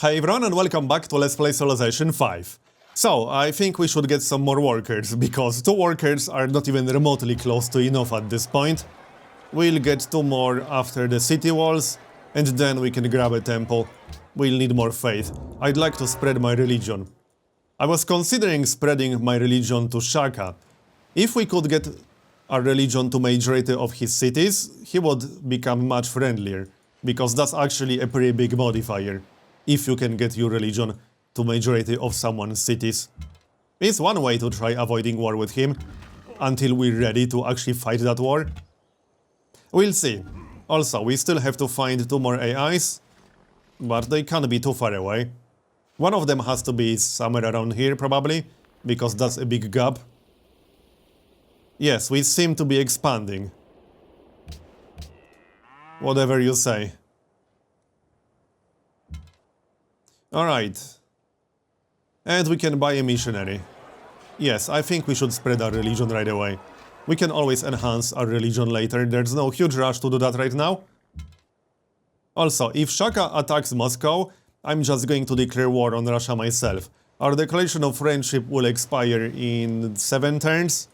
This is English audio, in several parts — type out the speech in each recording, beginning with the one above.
Hi everyone and welcome back to Let's Play Civilization 5. So, I think we should get some more workers, because 2 workers are not even remotely close to enough at this point. We'll get 2 more after the city walls, and then we can grab a temple. We'll need more faith. I'd like to spread my religion. I was considering spreading my religion to Shaka. If we could get our religion to majority of his cities, he would become much friendlier, because that's actually a pretty big modifier. If you can get your religion to majority of someone's cities. It's one way to try avoiding war with him, until we're ready to actually fight that war. We'll see. Also, we still have to find 2 more AIs, but they can't be too far away. One of them has to be somewhere around here, probably, because that's a big gap. Yes, we seem to be expanding. Whatever you say. Alright. And we can buy a missionary. Yes, I think we should spread our religion right away. We can always enhance our religion later, there's no huge rush to do that right now. Also, if Shaka attacks Moscow, I'm just going to declare war on Russia myself. Our declaration of friendship will expire in 7 turns,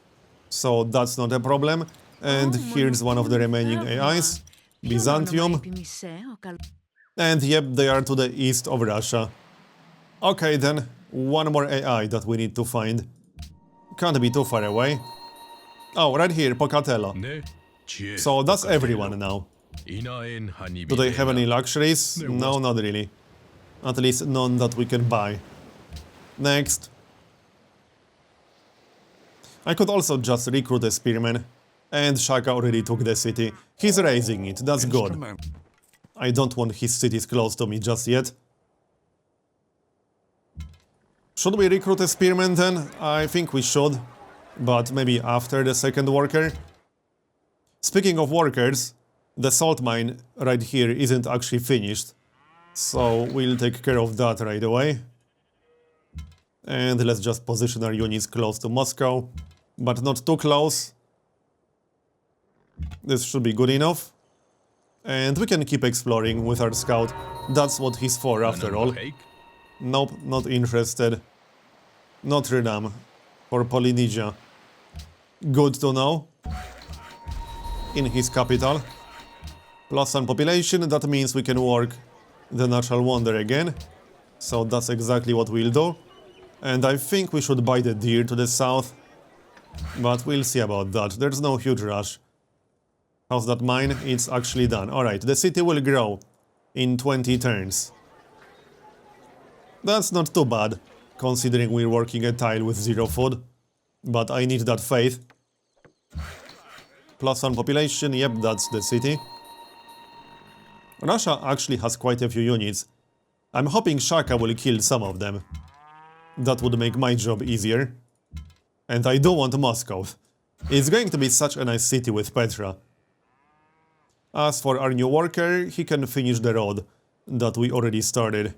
so that's not a problem. And here's one of the remaining AIs, Byzantium. And yep, they are to the east of Russia. Okay then, one more AI that we need to find. Can't be too far away. Oh, right here, Pocatello. So that's everyone now. Do they have any luxuries? No, not really. At least none that we can buy. Next. I could also just recruit a spearman. And Shaka already took the city. He's raising it, that's good. I don't want his cities close to me just yet. Should we recruit a spearman then? I think we should. But maybe after the second worker. Speaking of workers, the salt mine right here isn't actually finished. So we'll take care of that right away. And let's just position our units close to Moscow. But not too close. This should be good enough. And we can keep exploring with our scout. That's what he's for after all. Nope, not interested. Notre Dame. For Polynesia. Good to know. In his capital. +1 population, that means we can work the natural wonder again. So that's exactly what we'll do. And I think we should buy the deer to the south. But we'll see about that. There's no huge rush. How's that mine? It's actually done. Alright, the city will grow in 20 turns. That's not too bad, considering we're working a tile with 0 food. But I need that faith. +1 population, yep, that's the city. Russia actually has quite a few units. I'm hoping Shaka will kill some of them. That would make my job easier. And I do want Moscow. It's going to be such a nice city with Petra. As for our new worker, he can finish the road that we already started.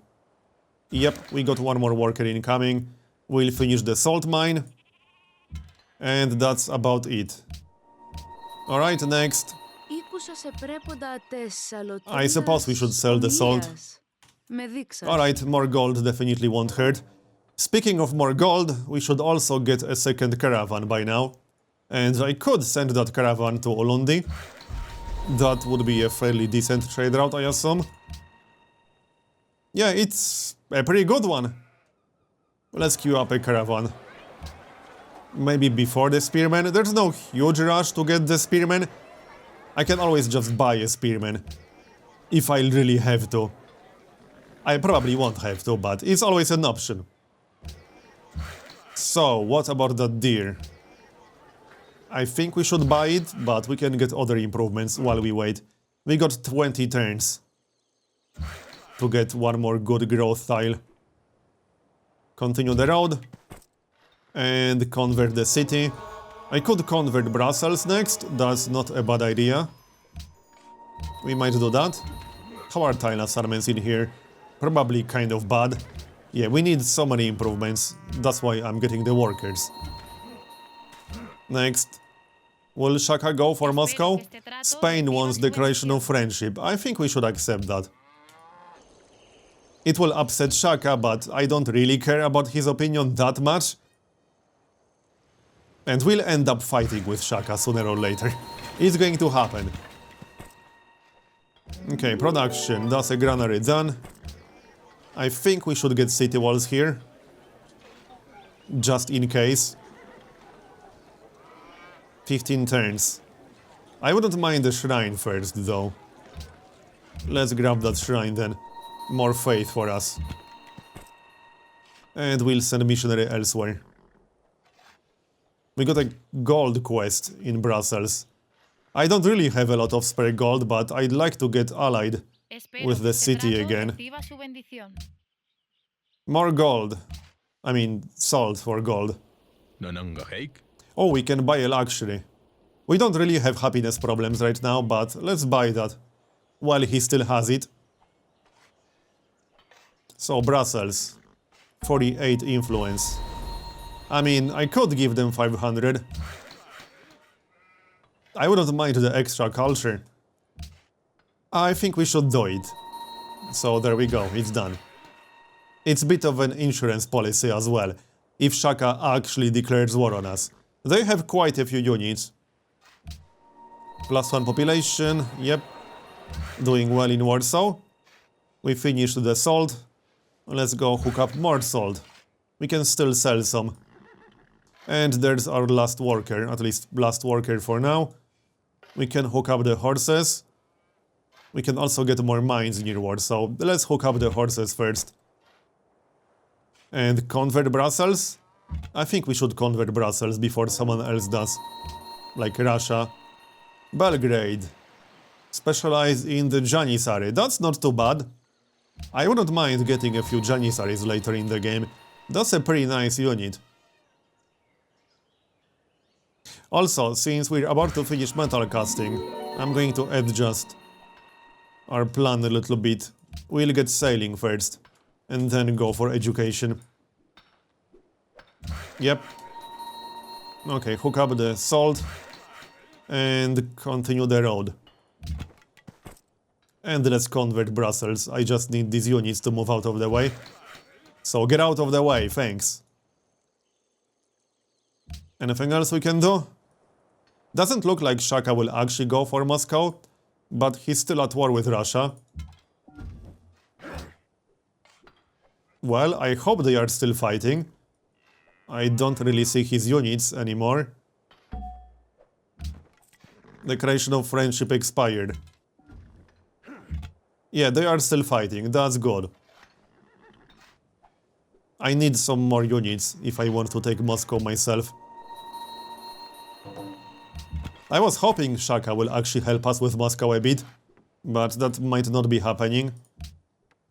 Yep, we got 1 more worker incoming. We'll finish the salt mine. And that's about it. Alright, next. I suppose we should sell the salt. Alright, more gold definitely won't hurt. Speaking of more gold, we should also get a second caravan by now. And I could send that caravan to Ulundi. That would be a fairly decent trade route, I assume. Yeah, it's a pretty good one. Let's queue up a caravan. Maybe before the spearman. There's no huge rush to get the spearman. I can always just buy a spearman. If I really have to. I probably won't have to, but it's always an option. So, what about that deer? I think we should buy it, but we can get other improvements while we wait. We got 20 turns to get 1 more good growth tile. Continue the road. And convert the city. I could convert Brussels next, that's not a bad idea. We might do that. How are tile assignments in here? Probably kind of bad. Yeah, we need so many improvements, that's why I'm getting the workers. Next. Will Shaka go for Moscow? Spain wants declaration of friendship. I think we should accept that. It will upset Shaka, but I don't really care about his opinion that much. And we'll end up fighting with Shaka sooner or later. It's going to happen. Okay, production. That's a granary done. I think we should get city walls here. Just in case. 15 turns. I wouldn't mind the shrine first, though. Let's grab that shrine then. More faith for us. And we'll send missionary elsewhere. We got a gold quest in Brussels. I don't really have a lot of spare gold, but I'd like to get allied with the city again. More gold. I mean, salt for gold. Oh, we can buy a luxury. We don't really have happiness problems right now, but let's buy that while he still has it. So, Brussels. 48 influence. I mean, I could give them 500. I wouldn't mind the extra culture. I think we should do it. So there we go, it's done. It's a bit of an insurance policy as well, if Shaka actually declares war on us. They have quite a few units. +1 population, yep. Doing well in Warsaw. We finished the salt. Let's go hook up more salt. We can still sell some. And there's our last worker, at least last worker for now. We can hook up the horses. We can also get more mines near Warsaw. Let's hook up the horses first. And convert Brussels? I think we should convert Brussels before someone else does. Like Russia. Belgrade. Specialize in the Janissary. That's not too bad. I wouldn't mind getting a few Janissaries later in the game. That's a pretty nice unit. Also, since we're about to finish metal casting, I'm going to adjust our plan a little bit. We'll get sailing first, and then go for education. Yep. Okay, hook up the salt, and continue the road. And let's convert Brussels. I just need these units to move out of the way. So get out of the way, thanks. Anything else we can do? Doesn't look like Shaka will actually go for Moscow, but he's still at war with Russia. Well, I hope they are still fighting. I don't really see his units anymore. Declaration of friendship expired. Yeah, they are still fighting, that's good. I need some more units if I want to take Moscow myself. I was hoping Shaka will actually help us with Moscow a bit, but that might not be happening.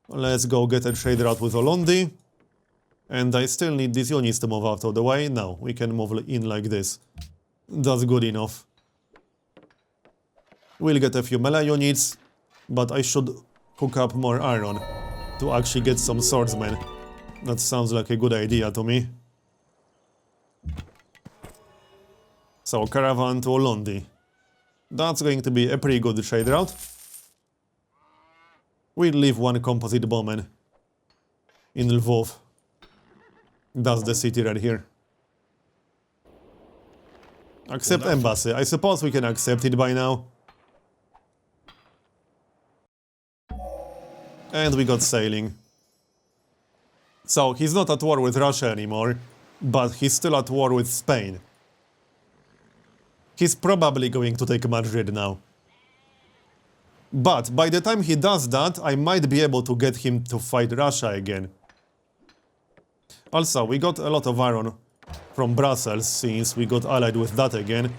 Let's go get a trade route with Olundi. And I still need these units to move out of the way. Now, we can move in like this. That's good enough. We'll get a few melee units, but I should hook up more iron to actually get some swordsmen. That sounds like a good idea to me. So, caravan to Olundi. That's going to be a pretty good trade route. We'll leave one composite bowman in Lvov. That's the city right here. Accept embassy. I suppose we can accept it by now. And we got sailing. So, he's not at war with Russia anymore, but he's still at war with Spain. He's probably going to take Madrid now. But by the time he does that, I might be able to get him to fight Russia again. Also, we got a lot of iron from Brussels, since we got allied with that again.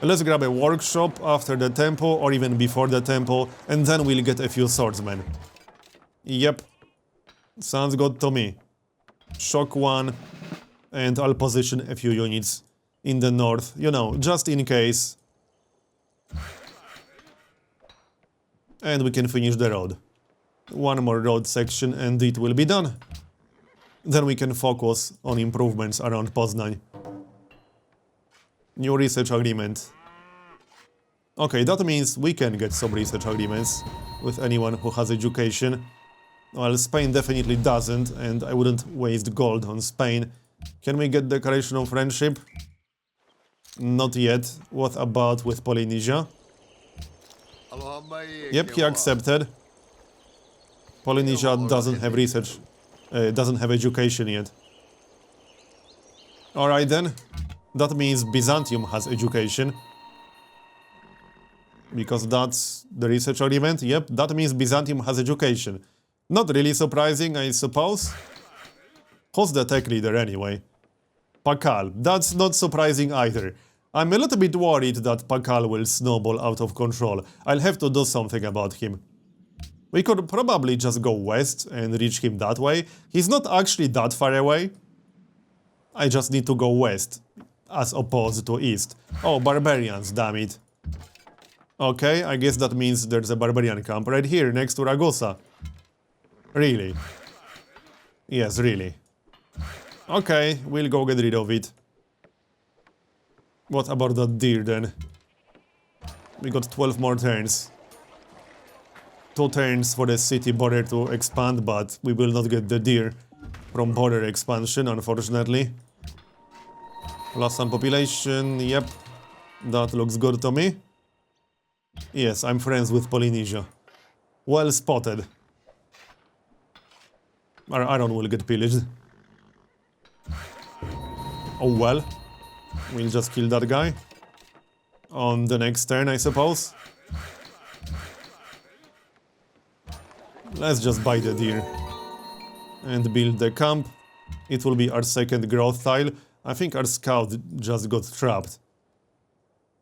Let's grab a workshop after the temple, or even before the temple, and then we'll get a few swordsmen. Yep. Sounds good to me. Shock one, and I'll position a few units in the north, you know, just in case. And we can finish the road. One more road section and it will be done. Then we can focus on improvements around Poznań. New research agreement. Okay, that means we can get some research agreements with anyone who has education. Well, Spain definitely doesn't, and I wouldn't waste gold on Spain. Can we get declaration of friendship? Not yet. What about with Polynesia? Yep, he accepted. Polynesia doesn't have research, doesn't have education yet. Alright then. That means Byzantium has education. Because that's the research argument. Yep, that means Byzantium has education. Not really surprising, I suppose. Who's the tech leader anyway? Pakal. That's not surprising either. I'm a little bit worried that Pakal will snowball out of control. I'll have to do something about him. We could probably just go west and reach him that way. He's not actually that far away. I just need to go west, as opposed to east. Oh, barbarians, damn it. Okay, I guess that means there's a barbarian camp right here, next to Ragusa. Really? Yes, really. Okay, we'll go get rid of it. What about that deer then? We got 12 more turns. 2 turns for the city border to expand, but we will not get the deer from border expansion, unfortunately. Plus some population, yep. That looks good to me. Yes, I'm friends with Polynesia. Well spotted. Our iron will get pillaged. Oh well. We'll just kill that guy. On the next turn, I suppose. Let's just buy the deer. And build the camp. It will be our second growth tile. I think our scout just got trapped.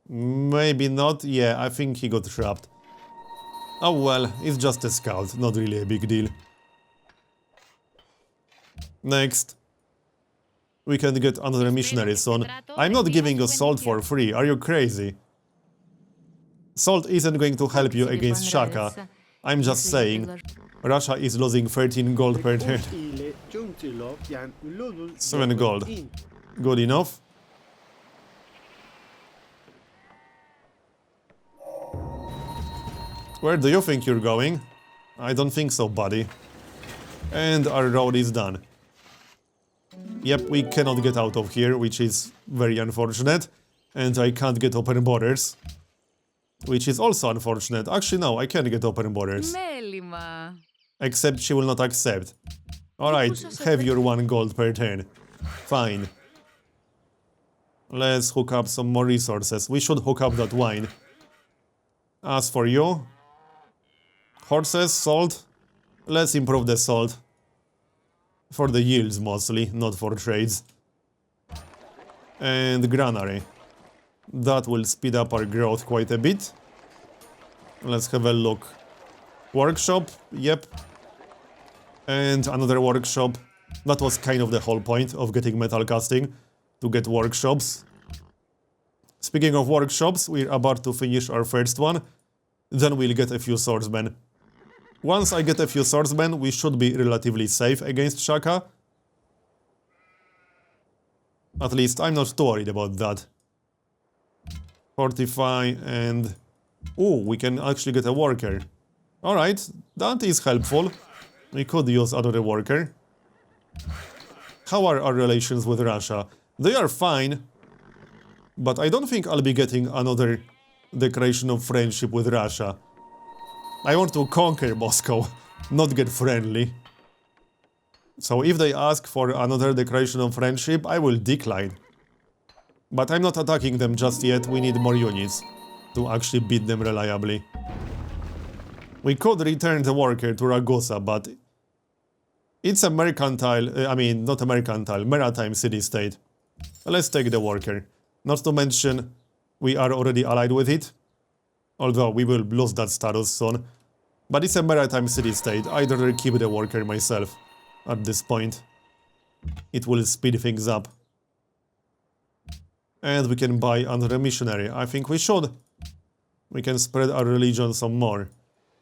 Maybe not. Yeah, I think he got trapped. Oh well, it's just a scout. Not really a big deal. Next. We can get another missionary soon. I'm not giving you salt for free. Are you crazy? Salt isn't going to help you against Shaka. I'm just saying. Russia is losing 13 gold per turn. 7 gold. Good enough. Where do you think you're going? I don't think so, buddy. And our road is done. Yep, we cannot get out of here, which is very unfortunate. And I can't get open borders. Which is also unfortunate. Actually, no, I can get open borders. Except she will not accept. Alright, have your 1 gold per turn. Fine. Let's hook up some more resources. We should hook up that wine. As for you... Horses, salt. Let's improve the salt. For the yields mostly, not for trades. And granary. That will speed up our growth quite a bit. Let's have a look. Workshop, yep. And another workshop. That was kind of the whole point of getting metal casting. To get workshops. Speaking of workshops, we're about to finish our first one. Then we'll get a few swordsmen. Once I get a few swordsmen, we should be relatively safe against Shaka. At least I'm not too worried about that. Fortify and... Ooh, we can actually get a worker. Alright, that is helpful. We could use another worker. How are our relations with Russia? They are fine. But I don't think I'll be getting another declaration of friendship with Russia. I want to conquer Moscow, not get friendly. So if they ask for another declaration of friendship, I will decline. But I'm not attacking them just yet, we need more units to actually beat them reliably. We could return the worker to Ragusa, but it's a mercantile, not a mercantile, maritime city-state. Let's take the worker. Not to mention, we are already allied with it. Although we will lose that status soon. But it's a maritime city-state, I'd rather keep the worker myself at this point. It will speed things up. And we can buy another missionary. I think we should. We can spread our religion some more.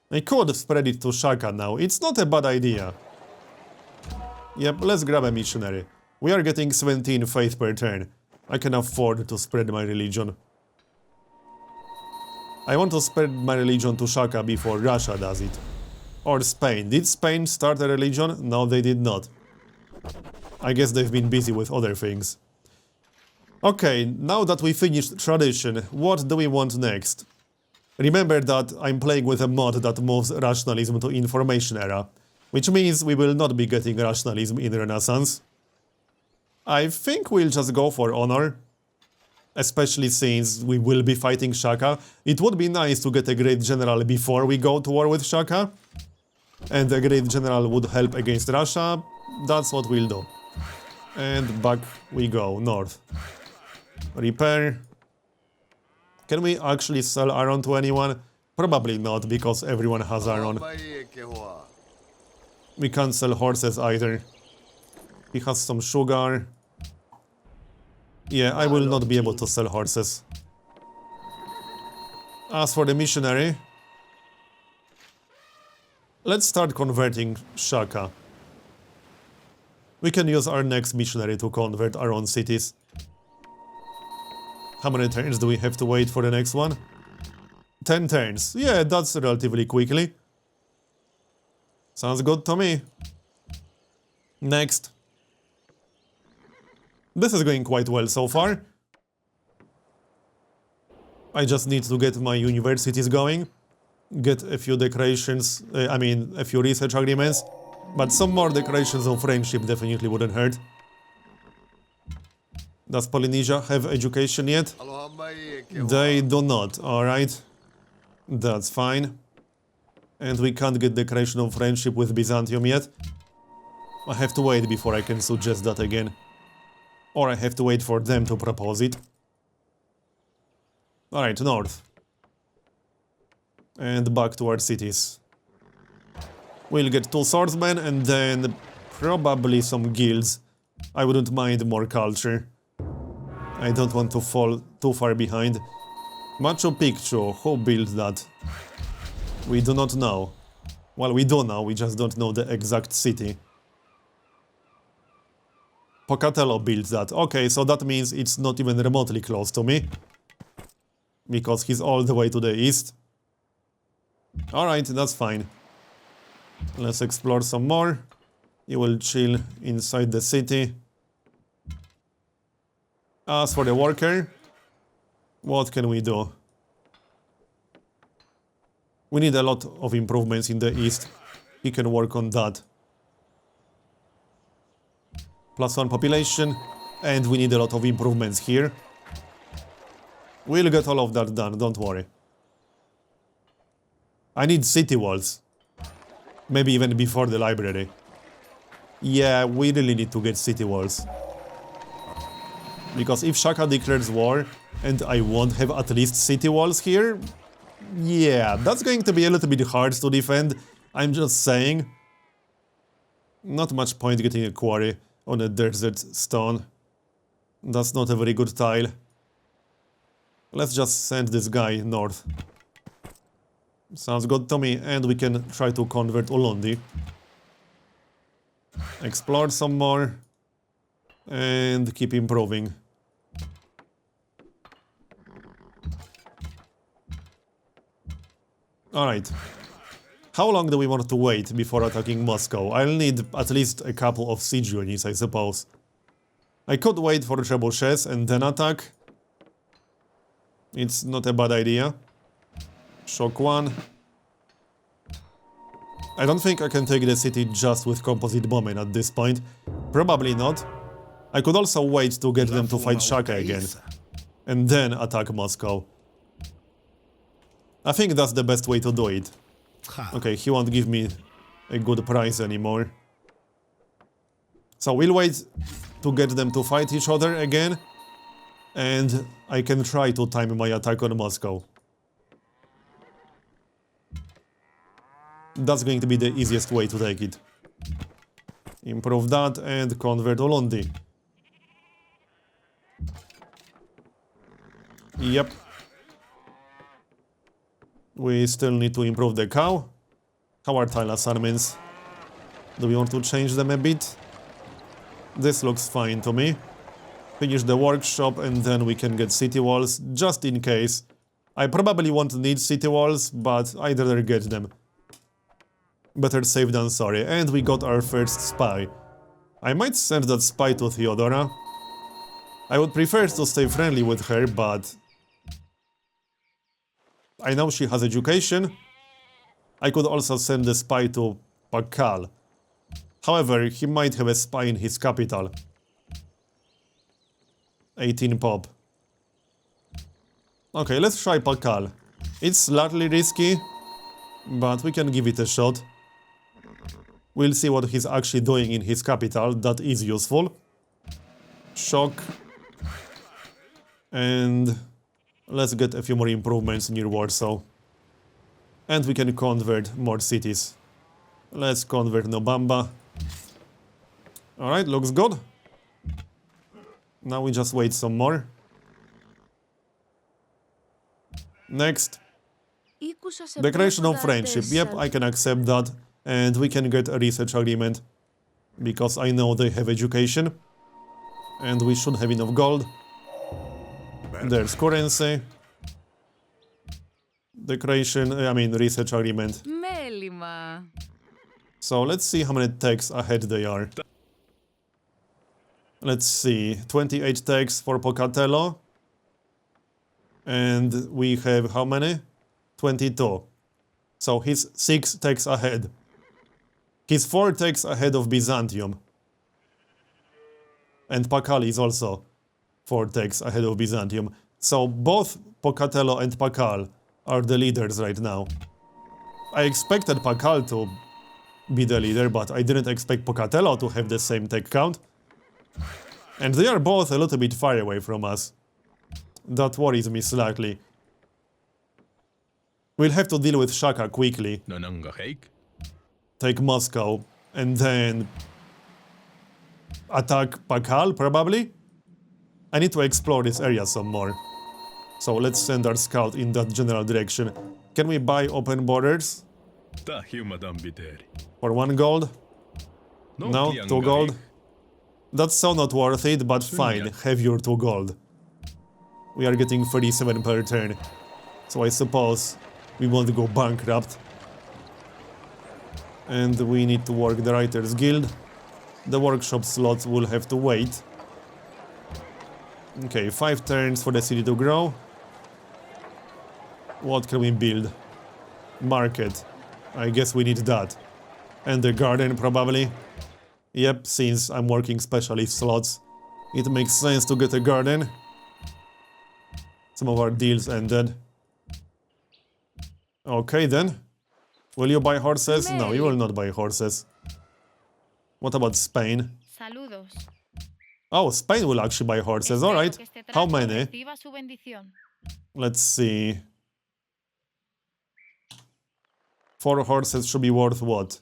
I could spread it to Shaka now. It's not a bad idea. Yep, let's grab a missionary. We are getting 17 faith per turn. I can afford to spread my religion. I want to spread my religion to Shaka before Russia does it. Or Spain. Did Spain start a religion? No, they did not. I guess they've been busy with other things. Okay, now that we finished tradition, what do we want next? Remember that I'm playing with a mod that moves rationalism to information era, which means we will not be getting rationalism in Renaissance. I think we'll just go for honor, especially since we will be fighting Shaka. It would be nice to get a great general before we go to war with Shaka, and a great general would help against Russia. That's what we'll do. And back we go, north. Repair. Can we actually sell iron to anyone? Probably not, because everyone has iron. We can't sell horses either. He has some sugar. Yeah, I will not be able to sell horses. As for the missionary, let's start converting Shaka. We can use our next missionary to convert our own cities. How many turns do we have to wait for the next one? 10 turns. Yeah, that's relatively quickly. Sounds good to me. Next. This is going quite well so far. I just need to get my universities going. Get a few decorations, a few research agreements. But some more decorations of friendship definitely wouldn't hurt. Does Polynesia have education yet? They do not, alright. That's fine. And we can't get declaration of friendship with Byzantium yet. I have to wait before I can suggest that again. Or I have to wait for them to propose it. Alright, north. And back to our cities. We'll get 2 swordsmen and then probably some guilds. I wouldn't mind more culture. I don't want to fall too far behind. Machu Picchu, who built that? We do not know. Well, we do know, we just don't know the exact city. Pocatello built that. Okay, so that means it's not even remotely close to me. Because he's all the way to the east. Alright, that's fine. Let's explore some more. You will chill inside the city. As for the worker, what can we do? We need a lot of improvements in the east. He can work on that. +1 population, and we need a lot of improvements here. We'll get all of that done, don't worry. I need city walls. Maybe even before the library. Yeah, we really need to get city walls. Because if Shaka declares war, and I won't have at least city walls here, yeah, that's going to be a little bit hard to defend, I'm just saying. Not much point getting a quarry on a desert stone. That's not a very good tile. Let's just send this guy north. Sounds good to me, and we can try to convert Ulundi. Explore some more, and keep improving. Alright. How long do we want to wait before attacking Moscow? I'll need at least a couple of siege units, I suppose. I could wait for trebuchets and then attack. It's not a bad idea. Shock 1. I don't think I can take the city just with composite bombing at this point. Probably not. I could also wait to get them to fight Shaka again. And then attack Moscow. I think that's the best way to do it. Okay, he won't give me a good price anymore. So we'll wait to get them to fight each other again. And I can try to time my attack on Moscow. That's going to be the easiest way to take it. Improve that and convert Ulundi. Yep. We still need to improve the cow. How are tile assignments? Do we want to change them a bit? This looks fine to me. Finish the workshop and then we can get city walls, just in case. I probably won't need city walls, but I'd rather get them. Better safe than sorry. And we got our first spy. I might send that spy to Theodora. I would prefer to stay friendly with her, but I know she has education. I could also send the spy to Pakal. However, he might have a spy in his capital. 18 pop. Okay, let's try Pakal. It's slightly risky, but we can give it a shot. We'll see what he's actually doing in his capital. That is useful. Shock. And let's get a few more improvements near Warsaw. And we can convert more cities. Let's convert Nobamba. Alright, looks good. Now we just wait some more. Next. Declaration of friendship. Yep, I can accept that. And we can get a research agreement. Because I know they have education. And we should have enough gold. There's currency. Declaration, research agreement. So let's see how many techs ahead they are. Let's see, 28 techs for Pocatello. And we have how many? 22. So he's 6 techs ahead. He's 4 techs ahead of Byzantium. And Pakal is also 4 techs ahead of Byzantium. So both Pocatello and Pakal are the leaders right now. I expected Pakal to be the leader, but I didn't expect Pocatello to have the same tech count. And they are both a little bit far away from us. That worries me slightly. We'll have to deal with Shaka quickly. Take Moscow, and then attack Pakal, probably? I need to explore this area some more. So let's send our scout in that general direction. Can we buy open borders? For 1 gold? No, 2 gold? That's so not worth it, but fine, have your 2 gold. We are getting 37 per turn. So I suppose we won't go bankrupt. And we need to work the Writers Guild. The workshop slots will have to wait. Okay, 5 turns for the city to grow. What can we build? Market. I guess we need that. And the garden, probably. Yep, since I'm working specialist slots, it makes sense to get a garden. Some of our deals ended. Okay then. Will you buy horses? No, you will not buy horses. What about Spain? Saludos. Oh, Spain will actually buy horses, alright. How many? Let's see. 4 horses should be worth what?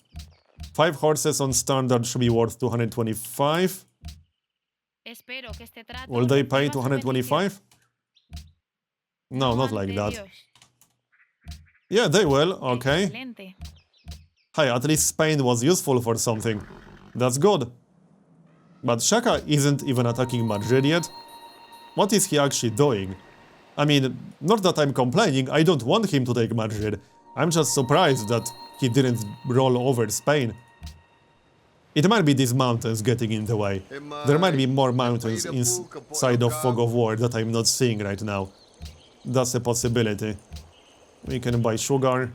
5 horses on standard should be worth 225. Will they pay 225? No, not like that. Yeah, they will, okay. Hey, at least Spain was useful for something. That's good. But Shaka isn't even attacking Madrid yet. What is he actually doing? I mean, not that I'm complaining, I don't want him to take Madrid. I'm just surprised that he didn't roll over Spain. It might be these mountains getting in the way. There might be more mountains inside of Fog of War that I'm not seeing right now. That's a possibility. We can buy sugar.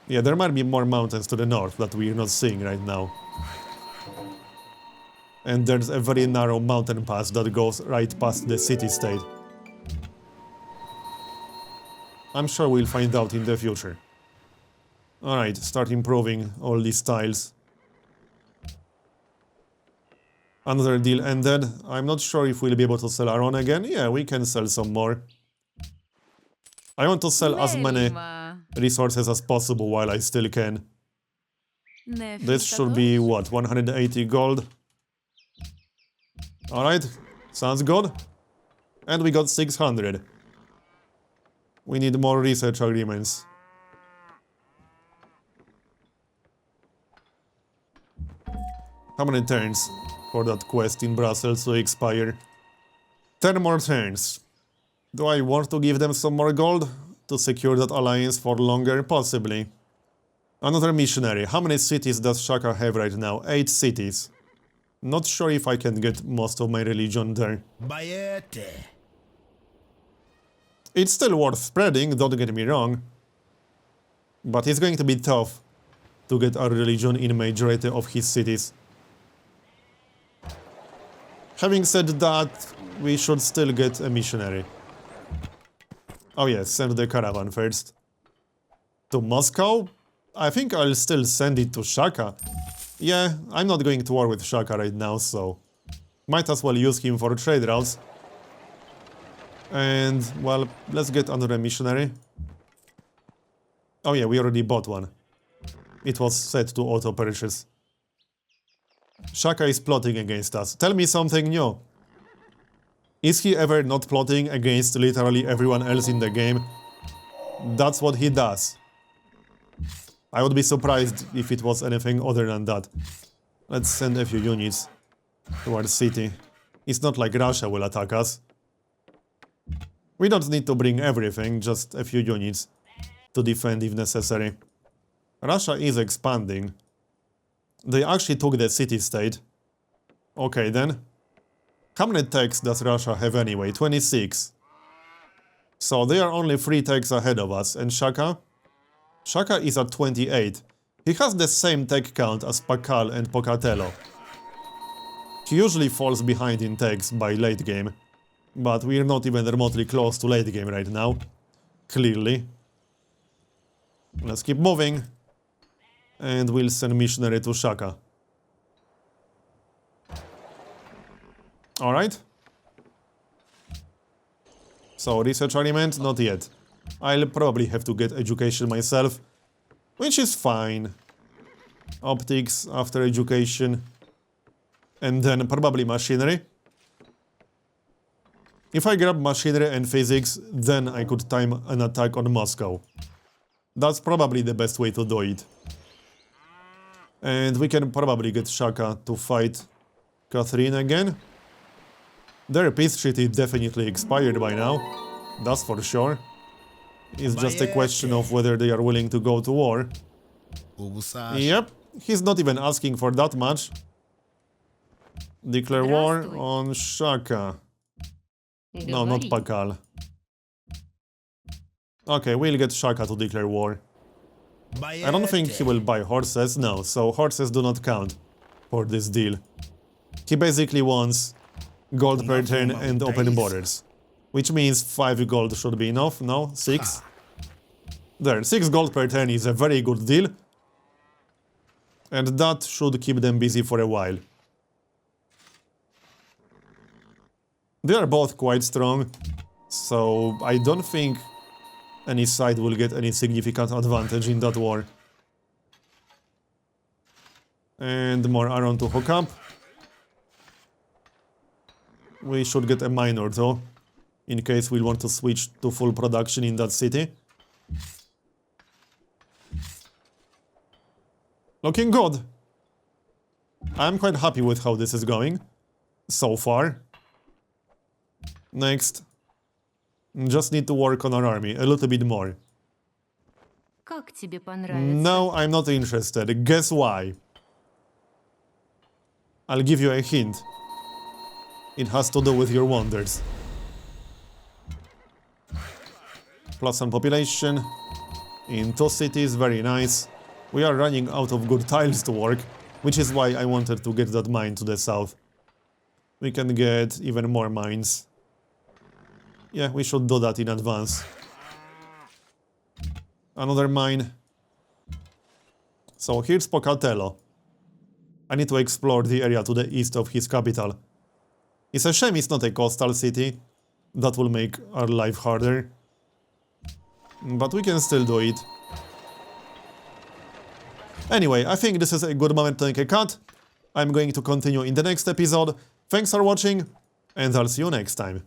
Yeah, there might be more mountains to the north that we're not seeing right now. And there's a very narrow mountain pass that goes right past the city-state. I'm sure we'll find out in the future. Alright, start improving all these tiles. Another deal ended. I'm not sure if we'll be able to sell Aron again. Yeah, we can sell some more. I want to sell as many resources as possible while I still can. This should be, what, 180 gold? Alright, sounds good. And we got 600. We need more research agreements. How many turns for that quest in Brussels to expire? 10 more turns. Do I want to give them some more gold to secure that alliance for longer? Possibly. Another missionary. How many cities does Shaka have right now? 8 cities. Not sure if I can get most of my religion there. It's still worth spreading, don't get me wrong. But it's going to be tough to get our religion in majority of his cities. Having said that, we should still get a missionary. Oh yes, send the caravan first. To Moscow? I think I'll still send it to Shaka. Yeah, I'm not going to war with Shaka right now, so might as well use him for trade routes. And, well, let's get another missionary. Oh yeah, we already bought one. It was set to auto-purchase. Shaka is plotting against us. Tell me something new. Is he ever not plotting against literally everyone else in the game? That's what he does. I would be surprised if it was anything other than that. Let's send a few units to our city. It's not like Russia will attack us. We don't need to bring everything, just a few units to defend if necessary. Russia is expanding. They actually took the city-state. Okay then. How many techs does Russia have anyway? 26. So they are only 3 techs ahead of us. And Shaka? Shaka is at 28. He has the same tech count as Pakal and Pocatello. He usually falls behind in techs by late game. But we're not even remotely close to late game right now. Clearly. Let's keep moving. And we'll send missionary to Shaka. Alright. So, research element? Not yet. I'll probably have to get education myself, which is fine. Optics after education. And then probably machinery. If I grab machinery and physics, then I could time an attack on Moscow. That's probably the best way to do it. And we can probably get Shaka to fight Catherine again. Their peace treaty definitely expired by now. That's for sure. It's just a question of whether they are willing to go to war. Yep, he's not even asking for that much. Declare war on Shaka. No, not Pakal. Okay, we'll get Shaka to declare war. I don't think he will buy horses, no, so horses do not count for this deal. He basically wants gold per turn and open borders. Which means 5 gold should be enough, no? 6? There, 6 gold per turn is a very good deal. And that should keep them busy for a while. They are both quite strong, so I don't think any side will get any significant advantage in that war. And more iron to hook up. We should get a miner though, in case we want to switch to full production in that city. Looking good. I'm quite happy with how this is going so far. Next. Just need to work on our army a little bit more. No, I'm not interested. Guess why? I'll give you a hint. It has to do with your wonders. Plus some population. In 2 cities, very nice. We are running out of good tiles to work, which is why I wanted to get that mine to the south. We can get even more mines. Yeah, we should do that in advance. Another mine. So here's Pocatello. I need to explore the area to the east of his capital. It's a shame it's not a coastal city. That will make our life harder. But we can still do it. Anyway, I think this is a good moment to take a cut. I'm going to continue in the next episode. Thanks for watching, and I'll see you next time.